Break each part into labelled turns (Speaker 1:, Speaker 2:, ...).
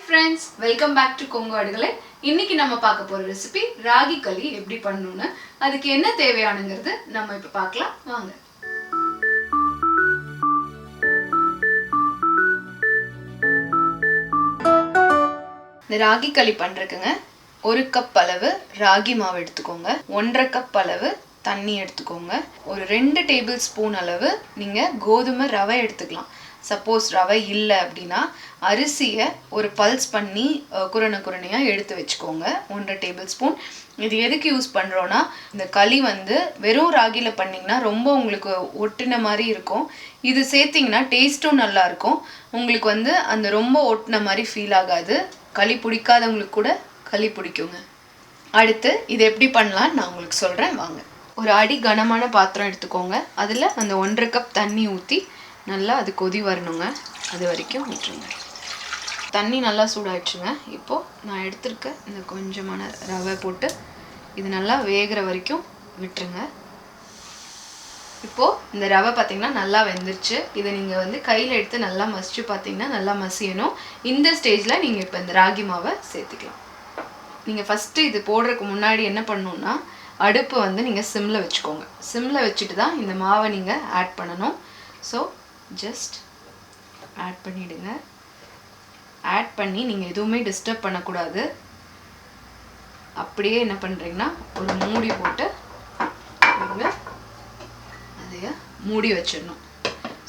Speaker 1: friends, welcome back to Kongo Adugale. இன்னைக்கு நம்ம பார்க்க போற ரெசிபி ராகி களி எப்படி பண்ணனும்னு அதுக்கு என்ன தேவையானங்கிறது நம்ம இப்ப பார்க்கலாம் வாங்க. இந்த ராகி களி பண்றதுக்குங்க 1 கப் அளவு ராகி மாவு எடுத்துக்கோங்க. 1.5 கப் அளவு தண்ணி எடுத்துக்கோங்க. ஒரு 2 டேபிள் ஸ்பூன் அளவு நீங்க கோதுமை ரவை எடுத்துக்கலாம். சப்போஸ் ரவை இல்லை அப்படின்னா அரிசியை ஒரு பல்ஸ் பண்ணி குரணையா எடுத்து வச்சுக்கோங்க. 1.5 டேபிள் ஸ்பூன். இது எதுக்கு யூஸ் பண்ணுறோன்னா, இந்த களி வந்து வெறும் ராகியில் பண்ணிங்கன்னா ரொம்ப உங்களுக்கு ஒட்டின மாதிரி இருக்கும். இது சேர்த்திங்கன்னா டேஸ்ட்டும் நல்லாயிருக்கும். உங்களுக்கு வந்து அந்த ரொம்ப ஒட்டின மாதிரி ஃபீல் ஆகாது. களி பிடிக்காதவங்களுக்கு கூட களி பிடிக்குங்க. அடுத்து இது எப்படி பண்ணலான்னு நான் உங்களுக்கு சொல்கிறேன் வாங்க. ஒரு அடி கனமான பாத்திரம் எடுத்துக்கோங்க. அதில் அந்த 1.5 கப் தண்ணி ஊற்றி நல்லா அது கொதி வரணுங்க. அது வரைக்கும் விட்டுருங்க. தண்ணி நல்லா சூடாயிடுச்சுங்க. இப்போது நான் எடுத்துருக்க இந்த கொஞ்சமான ரவை போட்டு இது நல்லா வேகிற வரைக்கும் விட்டுருங்க. இப்போது இந்த ரவை பார்த்திங்கன்னா நல்லா வெந்துருச்சு. இதை நீங்கள் வந்து கையில் எடுத்து நல்லா மசிச்சு பார்த்திங்கன்னா நல்லா மசியணும். இந்த ஸ்டேஜில் நீங்கள் இப்போ இந்த ராகி மாவை சேர்த்துக்கலாம். நீங்கள் ஃபஸ்ட்டு இது போடுறதுக்கு முன்னாடி என்ன பண்ணணுன்னா, அடுப்பு வந்து நீங்கள் சிம்மில் வச்சுக்கோங்க. சிம்மில் வச்சுட்டு தான் இந்த மாவை நீங்கள் ஆட் பண்ணணும். ஸோ ஜஸ்ட் ஆட் பண்ணிவிடுங்க. ஆட் பண்ணி நீங்கள் எதுவுமே டிஸ்டர்ப் பண்ணக்கூடாது. அப்படியே என்ன பண்ணுறீங்கன்னா ஒரு மூடி போட்டு நீங்கள் அதைய மூடி வச்சிடணும்.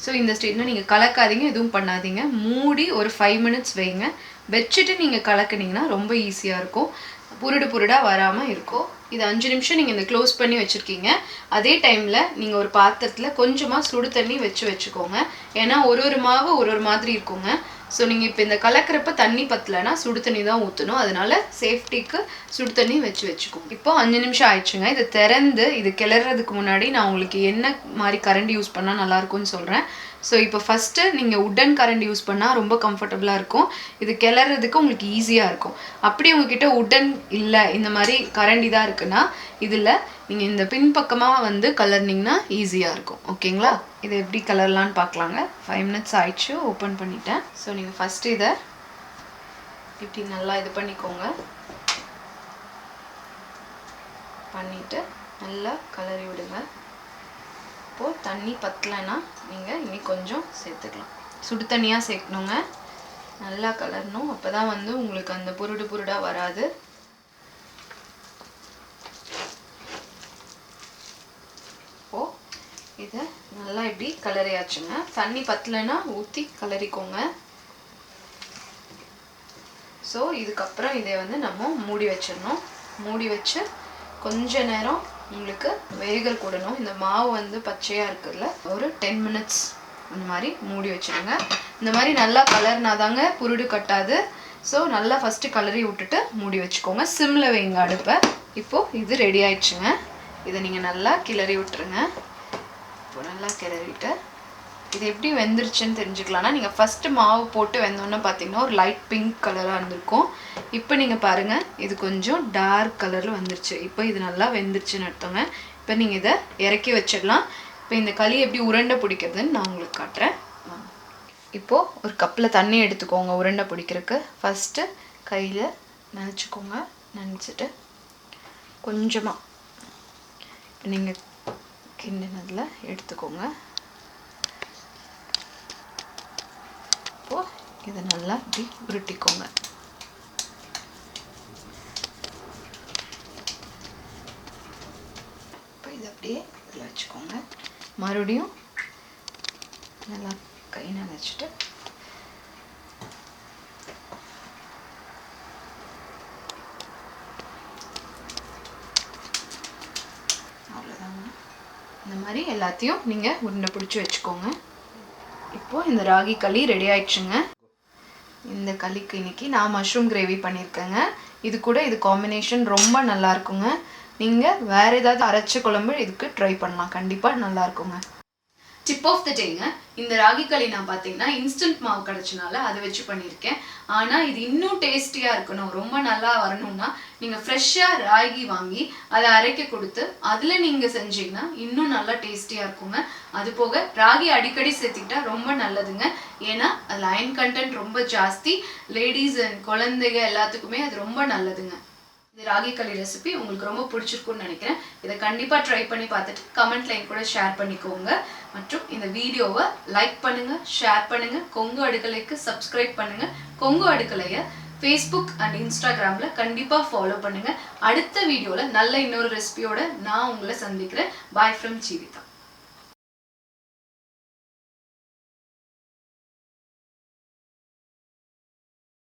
Speaker 1: ஸோ இந்த ஸ்டேஜில் நீங்கள் கலக்காதீங்க, எதுவும் பண்ணாதீங்க. மூடி ஒரு 5 மினிட்ஸ் வைங்க. வச்சுட்டு நீங்கள் கலக்குனீங்கன்னா ரொம்ப ஈஸியாக இருக்கும். புருடாக வராமல் இருக்கும். இது 5 நிமிஷம் நீங்கள் இந்த க்ளோஸ் பண்ணி வச்சுருக்கீங்க. அதே டைமில் நீங்கள் ஒரு பாத்திரத்தில் கொஞ்சமாக சுடு தண்ணி வச்சுக்கோங்க. ஏன்னா ஒரு மாவு ஒரு மாதிரி இருக்குங்க. ஸோ நீங்கள் இப்போ இந்த கலக்கிறப்ப தண்ணி பத்தலைன்னா சுடு தண்ணி தான் ஊற்றணும். அதனால சேஃப்டிக்கு சுடு தண்ணி வச்சுக்கோங்க. இப்போ 5 நிமிஷம் ஆயிடுச்சுங்க. இது திறந்து இது கிளறதுக்கு முன்னாடி நான் உங்களுக்கு என்ன மாதிரி கரண்டி யூஸ் பண்ணால் நல்லாயிருக்கும்னு சொல்கிறேன். ஸோ இப்போ ஃபஸ்ட்டு நீங்கள் உட்டன் கரண்டி யூஸ் பண்ணால் ரொம்ப கம்ஃபர்டபுளாக இருக்கும். இது கிளறதுக்கு உங்களுக்கு ஈஸியாக இருக்கும். அப்படி உங்ககிட்ட உட்டன் இல்லை, இந்த மாதிரி கரண்டி தான் இருக்குன்னா இதில் நீங்கள் இந்த பின்பக்கமாக வந்து கலர்னிங்கன்னா ஈஸியாக இருக்கும். ஓகேங்களா? இதை எப்படி கலர்லான்னு பார்க்கலாங்க. 5 மினிட்ஸ் ஆயிடுச்சு. ஓப்பன் பண்ணிட்டேன். ஸோ நீங்கள் ஃபஸ்ட்டு இதை இப்படி நல்லா இது பண்ணிக்கோங்க. பண்ணிவிட்டு நல்லா கலரி விடுங்க. இப்போது தண்ணி பத்தலைன்னா நீங்கள் இனி கொஞ்சம் சேர்த்துக்கலாம். சுடு தண்ணியாக சேர்க்கணுங்க. நல்லா கலரணும். அப்போ தான் வந்து உங்களுக்கு அந்த புருடாக வராது. இப்போது இதை நல்லா இப்படி கலரியாச்சுங்க. தண்ணி பத்தலைன்னா ஊற்றி கலரிக்கோங்க. ஸோ இதுக்கப்புறம் இதை வந்து நம்ம மூடி வச்சிடணும். மூடி வச்சு கொஞ்ச நேரம் உங்களுக்கு வேகல் கூடணும். இந்த மாவு வந்து பச்சையாக இருக்குதுல்ல, ஒரு 10 மினிட்ஸ் இந்த மாதிரி மூடி வச்சுடுங்க. இந்த மாதிரி நல்லா கலர்னாதாங்க புருடு கட்டாது. ஸோ நல்லா ஃபஸ்ட்டு கலரி விட்டுட்டு மூடி வச்சுக்கோங்க. சிம்மில் வைங்க அடுப்பை. இப்போது இது ரெடி ஆயிடுச்சுங்க. இதை நீங்கள் நல்லா கிளறி விட்டுருங்க. இப்போ நல்லா கிளறிட்டு இது எப்படி வெந்துருச்சுன்னு தெரிஞ்சுக்கலாம்னா, நீங்கள் ஃபஸ்ட்டு மாவு போட்டு வெந்தோன்னு பார்த்தீங்கன்னா ஒரு லைட் பிங்க் கலராக இருந்திருக்கும். இப்போ நீங்கள் பாருங்கள், இது கொஞ்சம் டார்க் கலரில் வந்துருச்சு. இப்போ இது நல்லா வெந்துருச்சுன்னு அர்த்தங்க. இப்போ நீங்கள் இதை இறக்கி வச்சிடலாம். இப்போ இந்த களி எப்படி உருண்டை பிடிக்கிறதுன்னு நான் உங்களுக்கு காட்டுறேன். இப்போது ஒரு கப்பில் தண்ணி எடுத்துக்கோங்க. உருண்டை பிடிக்கிறதுக்கு ஃபஸ்ட்டு கையில் நனைச்சிக்கோங்க. நனைச்சிட்டு கொஞ்சமாக இப்போ நீங்கள் கிண்டினதில் எடுத்துக்கோங்க. இப்போது இதை நல்லா இப்படி உருட்டிக்கோங்க. இப்போ இதை அப்படியே இதில் வச்சுக்கோங்க. மறுபடியும் நல்லா கை நனைச்சிட்டு அவ்வளோதாங்க. இந்த மாதிரி எல்லாத்தையும் நீங்கள் உருண்டை பிடிச்சி வச்சுக்கோங்க. இப்போது இந்த ராகி களி ரெடி ஆயிடுச்சுங்க. இந்த களிக்கு இன்றைக்கி நான் மஷ்ரூம் கிரேவி பண்ணியிருக்கேங்க. இது கூட இது காம்பினேஷன் ரொம்ப நல்லா இருக்குங்க. நீங்கள் வேறு ஏதாவது அரைச்ச குழம்பு இதுக்கு ட்ரை பண்ணலாம். கண்டிப்பாக நல்லாயிருக்குங்க. டிப் ஆஃப் த டேங்க, இந்த ராகி களி நான் பார்த்தீங்கன்னா இன்ஸ்டன்ட் மாவு கிடச்சனால அதை வச்சு பண்ணியிருக்கேன். ஆனால் இது இன்னும் டேஸ்டியாக இருக்கணும், ரொம்ப நல்லா வரணும்னா நீங்கள் ஃப்ரெஷ்ஷாக ராகி வாங்கி அதை அரைக்க கொடுத்து அதில் நீங்கள் செஞ்சீங்கன்னா இன்னும் நல்லா டேஸ்டியாக இருக்குங்க. அது போக ராகி அடிக்கடி சேர்த்துக்கிட்டா ரொம்ப நல்லதுங்க. ஏன்னா அதில் அயன் கண்டென்ட் ரொம்ப ஜாஸ்தி. லேடிஸ் அண்ட் குழந்தைங்க எல்லாத்துக்குமே அது ரொம்ப நல்லதுங்க. இந்த ராகி களி ரெசிபி உங்களுக்கு ரொம்ப பிடிச்சிருக்குன்னு நினைக்கிறேன். இதை கண்டிப்பாக ட்ரை பண்ணி பார்த்துட்டு கமெண்ட்ல என் கூட ஷேர் பண்ணிக்கோங்க. மற்றும் இந்த வீடியோவை லைக் பண்ணுங்க, ஷேர் பண்ணுங்க, கொங்கு அடுக்கலைக்கு சப்ஸ்கிரைப் பண்ணுங்க. கொங்கு அடுக்கலையை ஃபேஸ்புக் அண்ட் இன்ஸ்டாகிராமில் கண்டிப்பாக ஃபாலோ பண்ணுங்க. அடுத்த வீடியோவில் நல்ல இன்னொரு ரெசிபியோட நான் உங்களை சந்திக்கிறேன். Bye from Jeevitha.